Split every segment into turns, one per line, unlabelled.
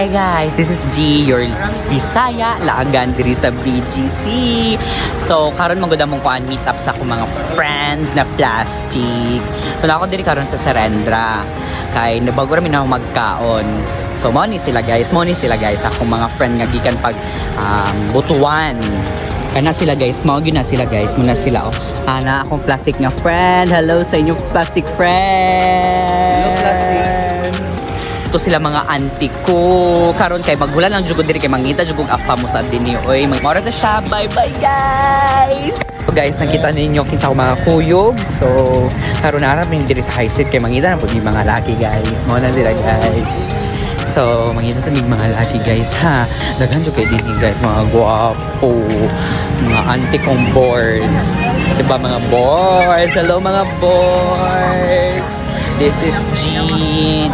Hi guys, this is G, your Bisaya laagan diri sa BGC. So karon magud among kuan meet up sa akong mga friends na plastic. So ako diri karon sa Serendra. Kay nabago ra mi na magkaon. So mo ni sila guys, akong mga friend nga gikan pag Butuan. Kana sila guys, mao gyud na sila guys, muna sila oh. Ana akong plastic nga friend. Hello sa inyo plastic friend.
Hello plastic.
Ito sila mga auntie ko. Karon kay maghulan lang jud diri kay mangita jud og afa mo sa dinhi. Oy, magmora na siya. Bye guys. So guys, nakita ninyo kinsa ko mga kuyog. So karon na rin diri sa high seat kay mangita na pud ni mga laki guys. Mao na sila guys. So, mangita sa mga laki guys ha. Daghan jud kay dinhi guys, mga guwapo, mga auntie kong boys. Diba mga boys? Hello mga boys. This is G,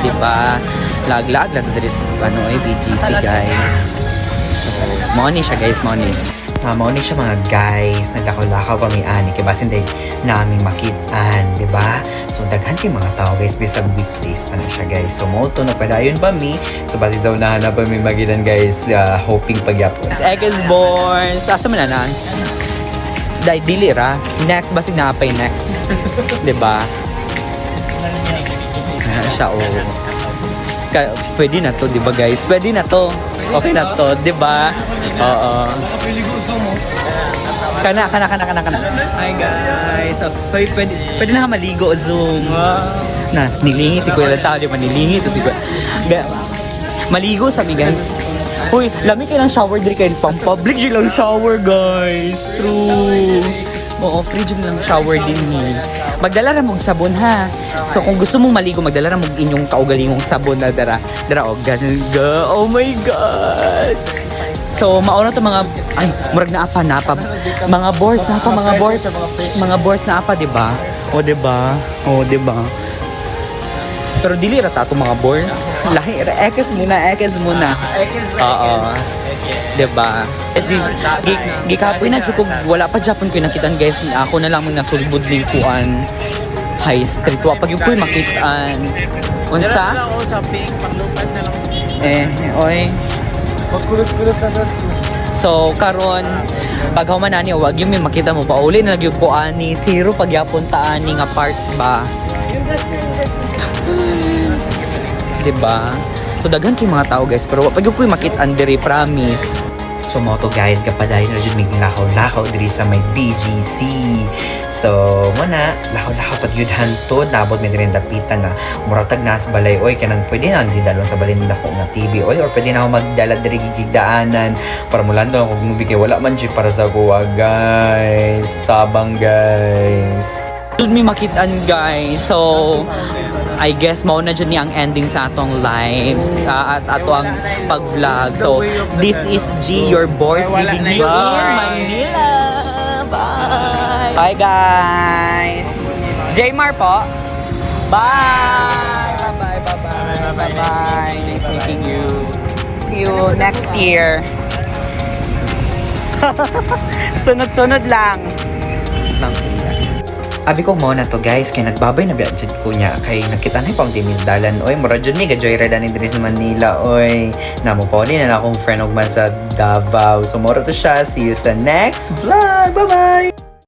diba? Lag-lag lang diri sa BGC guys. So, mo ni siya guys, mo ni. Mao ni siya mga guys, naglakaw-lakaw pa mi ani kay basin day naming makitaan, di ba? So daghan kay mga tao guys bisag weekdays pa na siya guys. So mo to nagpadayon pa mi. So basi daw na pa mi magidan guys, hoping pagyapon. Egg is born. Asa man na? Dai dili ra. Next basig na pay next. Di ba? Siya oh. Pwede na to, di ba guys? Pwede na to. Okay na to, di ba? Oo. Kana. Hi guys. So, pwede na ka maligo, Zoom. Na, nilingi si Kuya Lantao, di ba? Nilingi to si Kuya. Maligo sa mi guys. Uy, lami kayo ng shower diri kayo. Pang public dyan lang shower guys. True. Oo, free dyan lang shower din ni. Magdala ra mong sabon ha. So kung gusto mong maligo, magdala ra mong inyong kaugalingong sabon na dara og ganga. Oh my god. So mauna to mga murag na apa mga boards na pa mga boards na apa, di ba? O di ba? Pero dili ra ta to mga boards. Lahi ra ekes muna. Oo. Di ba? Gikapoy na jud wala pa Japon ko nakitaan guys. Ako na lang mong nasulbod ning kuan high street wa pag yung ko'y makitaan. Unsa?
Ako sa pink, paglupad na lang.
Oy.
Magkulot-kulot na sa
So, karon pag human ani wag yung may makita mo pa uli na gyud ko ani zero pagyapon ta ani nga part ba. Diba? So daghan kay mga tao guys pero pag yung ko'y makitaan diri promise. So mo to guys kapadayon na jud mig lakaw-lakaw diri sa may BGC. So mo na lakaw-lakaw pag yun hantod nabot mi diri dapitan nga muratag nas balay oy kanang pwede na gidalon sa balay nila ko nga TV oy or pwede na ako magdala diri gigdaanan para mulando ako movie kay wala man jud para sa kuha guys. Tabang guys. Dud mi makitaan guys. So I guess mao na dyan ni ang ending sa atong lives at ato ang pag-vlog. So, this is G, your boss living here in Manila. Bye! Bye guys! Jmar po. Bye! Bye! Nice meeting you. See you next year. Sunod-sunod lang. Abi ko mo na to guys kay nagbabay na biya ko niya kay nakita na pang Timis Dalan oy mura jud ni gajoy ra dani diri sa Manila oy namo po din na akong friend og man sa Davao so mura to siya. See you sa next vlog. Bye bye.